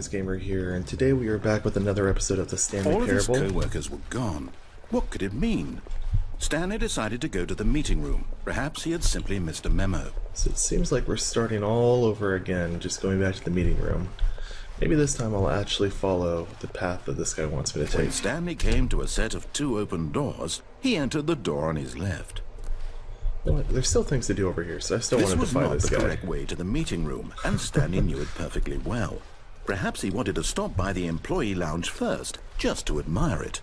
Wise Gamer here, and today we are back with another episode of the Stanley All of his Parable. co-workers were gone. What could it mean? Stanley decided to go to the meeting room. Perhaps he had simply missed a memo. So it seems like we're starting all over again, just going back to the meeting room. Maybe this time I'll actually follow the path that this guy wants me to When take. Stanley came to a set of 2 open doors, he entered the door on his left. Well, there's still things to do over here, so I still want This to was defy not this the guy. correct way to the meeting room, and Stanley knew it perfectly well. Perhaps he wanted to stop by the employee lounge first, just to admire it.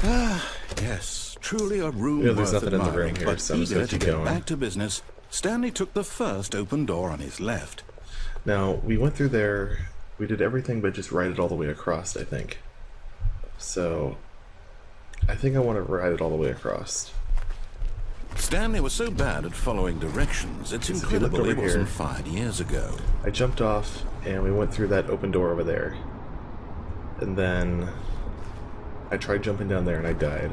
Ah, yes, truly a room there's worth nothing in the admiring, room here, but so I'm just eager gonna to keep get going. back to business, Stanley took the first open door on his left. Now, we went through there, we did everything but just ride it all the way across, I think. So, I think I want to ride it all the way across. Stanley was so bad at following directions, it's So if you look incredible he over wasn't here- fired years ago. I jumped off, and we went through that open door over there. And then I tried jumping down there, and I died.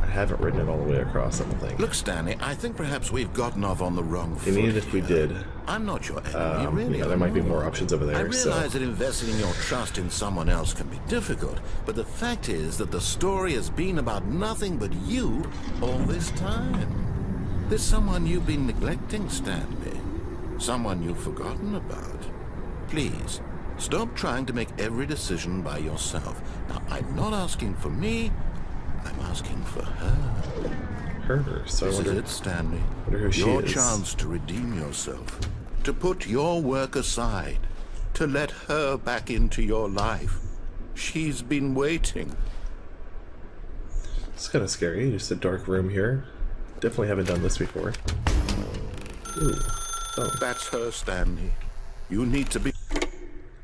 I haven't ridden it all the way across, I don't think. Look, Stanley, I think perhaps we've gotten off on the wrong If foot you need it, if we here. did. I'm not your enemy, really. There might be more options over there. I realize so. that investing your trust in someone else can be difficult, but the fact is that the story has been about nothing but you all this time. There's someone you've been neglecting, Stanley. Someone you've forgotten about. Please, stop trying to make every decision by yourself. Now, I'm not asking for me, I'm asking for her. Her, so I This is wonder, it, Stanley. wonder who she Your is. chance to redeem yourself, to put your work aside, to let her back into your life. She's been waiting. It's kind of scary, just a dark room here. Definitely haven't done this before. Ooh, oh, That's her, Stanley. You need to be...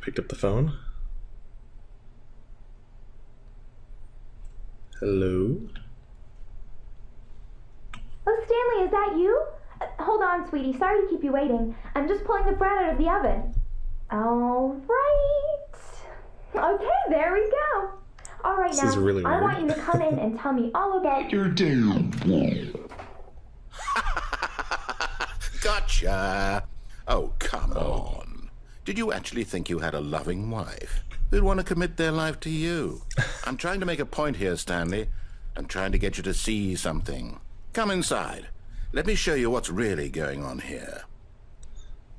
picked up the phone. Hello? Oh, Stanley, is that you? Hold on, sweetie. Sorry to keep you waiting. I'm just pulling the bread out of the oven. All right. Okay, there we go. All right, This now, is really I weird. want you to come in and tell me all about your Gotcha! Oh, come on. Did you actually think you had a loving wife who'd want to commit their life to you? I'm trying to make a point here, Stanley. I'm trying to get you to see something. Come inside. Let me show you what's really going on here.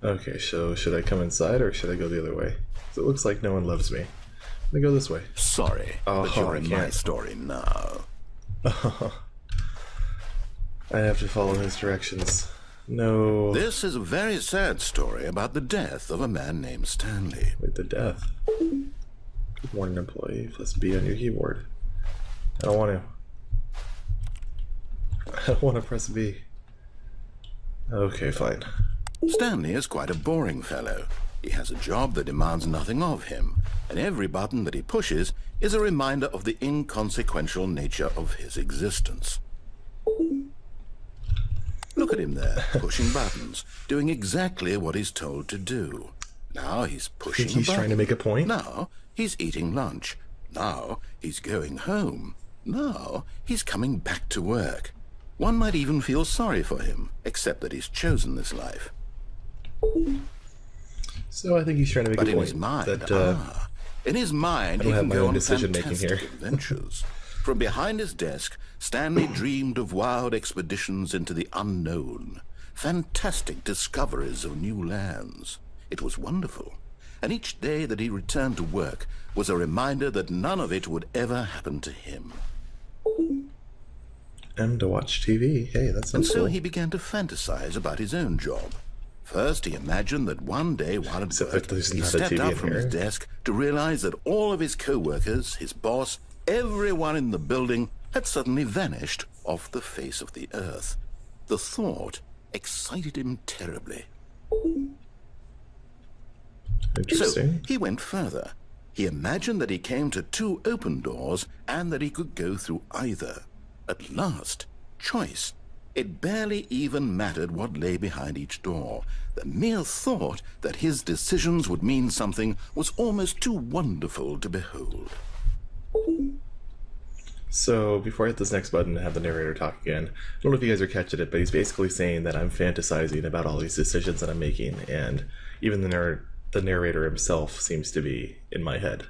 Okay, so should I come inside or should I go the other way? 'Cause it looks like no one loves me. Let me go this way. Sorry, but Oh, you're I in my can't. story now. I have to follow his directions. No. This is a very sad story about the death of a man named Stanley. Wait, the death. Good morning, employee. Press B on your keyboard. I don't want to. I don't want to press B. Okay, fine. Stanley is quite a boring fellow. He has a job that demands nothing of him, and every button that he pushes is a reminder of the inconsequential nature of his existence. Look at him there, pushing buttons, doing exactly what he's told to do. Now he's pushing Think he's a button. trying to make a point? Now he's eating lunch. Now he's going home. Now he's coming back to work. One might even feel sorry for him, except that he's chosen this life. So I think he's trying to make But a in point. his mind, that, in his mind, I he don't have can my go own on decision-making fantastic here. adventures. From behind his desk, Stanley dreamed of wild expeditions into the unknown, fantastic discoveries of new lands. It was wonderful, and each day that he returned to work was a reminder that none of it would ever happen to him. M to watch TV. Hey, that And sounds so cool. he began to fantasize about his own job. First, he imagined that one day while at Except work, that there's he not a stepped TV out in from his here. desk to realize that all of his co-workers, his boss, everyone in the building had suddenly vanished off the face of the earth. The thought excited him terribly. So Interesting. he went further. He imagined that he came to 2 open doors and that he could go through either. At last, choice. It barely even mattered what lay behind each door. The mere thought that his decisions would mean something was almost too wonderful to behold. So, before I hit this next button and have the narrator talk again, I don't know if you guys are catching it, but he's basically saying that I'm fantasizing about all these decisions that I'm making, and even the the narrator himself seems to be in my head.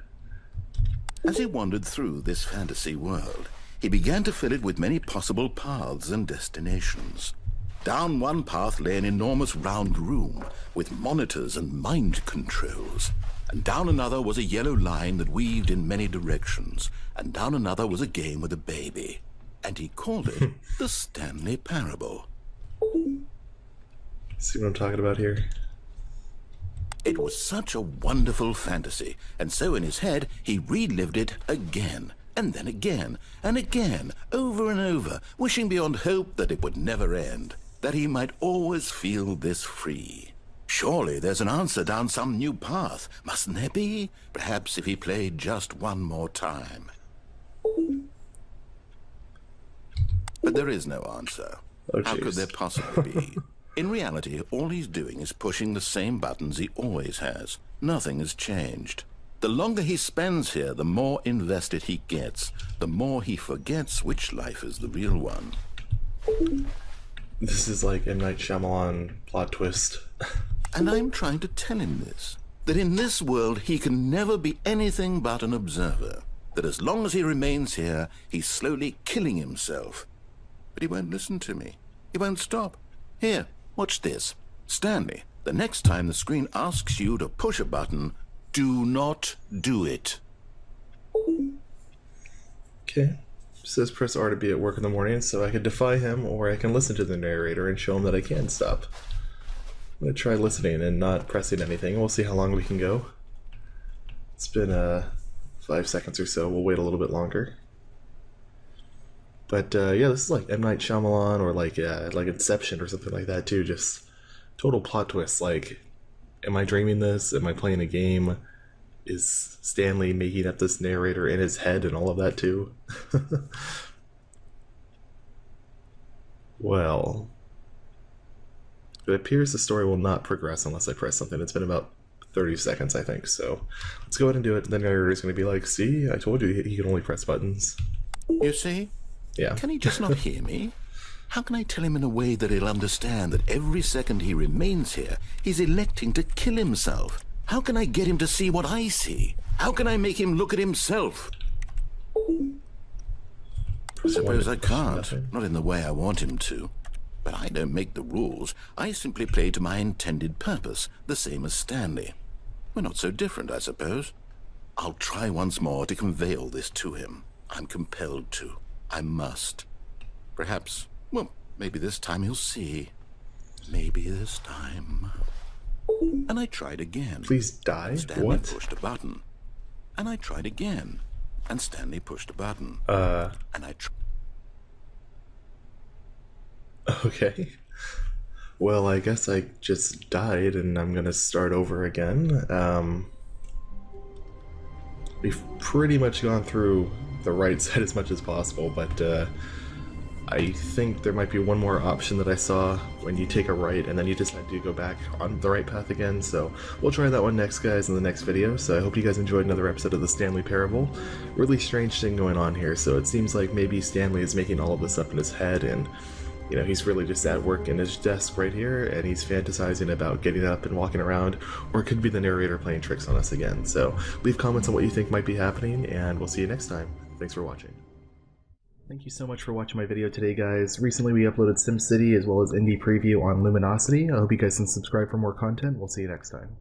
As he wandered through this fantasy world, he began to fill it with many possible paths and destinations. Down one path lay an enormous round room with monitors and mind controls. And down another was a yellow line that weaved in many directions. And down another was a game with a baby. And he called it the Stanley Parable. See what I'm talking about here? It was such a wonderful fantasy, and so in his head he relived it again, and then again, and again, over and over, wishing beyond hope that it would never end, that he might always feel this free. Surely there's an answer down some new path, mustn't there be? Perhaps if he played just one more time. But there is no answer. Oh, how could jeez. there possibly be? In reality, all he's doing is pushing the same buttons he always has. Nothing has changed. The longer he spends here, the more invested he gets, the more he forgets which life is the real one. This is like M. Night Shyamalan plot twist. And I'm trying to tell him this, that in this world he can never be anything but an observer, that as long as he remains here, he's slowly killing himself. But he won't listen to me. He won't stop. Here, watch this. Stanley, the next time the screen asks you to push a button, do not do it. Okay. It says press R to be at work in the morning, so I could defy him, or I can listen to the narrator and show him that I can stop. I'm gonna try listening and not pressing anything. We'll see how long we can go. It's been 5 seconds or so. We'll wait a little bit longer. But yeah, this is like M. Night Shyamalan or like Inception or something like that too. Just total plot twist. Like, am I dreaming this? Am I playing a game? Is Stanley making up this narrator in his head and all of that too? Well, it appears the story will not progress unless I press something. It's been about 30 seconds, I think. So let's go ahead and do it. The narrator is going to be like, see, I told you he can only press buttons. You see? Yeah. Can he just not hear me? How can I tell him in a way that he'll understand that every second he remains here, he's electing to kill himself? How can I get him to see what I see? How can I make him look at himself? I suppose I can't, not in the way I want him to. But I don't make the rules. I simply play to my intended purpose, the same as Stanley. We're not so different, I suppose. I'll try once more to convey all this to him. I'm compelled to. I must. Perhaps, well, maybe this time he'll see. Maybe this time. And I tried again. Please die? Stanley What? pushed a button. And I tried again. And Stanley pushed a button. And I Okay. Well, I guess I just died and I'm gonna start over again. We've pretty much gone through the right side as much as possible, but I think there might be one more option that I saw when you take a right and then you decide to go back on the right path again, so we'll try that one next, guys, in the next video. So I hope you guys enjoyed another episode of the Stanley Parable. Really strange thing going on here, so it seems like maybe Stanley is making all of this up in his head, and you know, he's really just at work in his desk right here, and he's fantasizing about getting up and walking around, or it could be the narrator playing tricks on us again. So leave comments on what you think might be happening, and we'll see you next time. Thanks for watching. Thank you so much for watching my video today, guys. Recently we uploaded SimCity as well as Indie Preview on Luminosity. I hope you guys can subscribe for more content. We'll see you next time.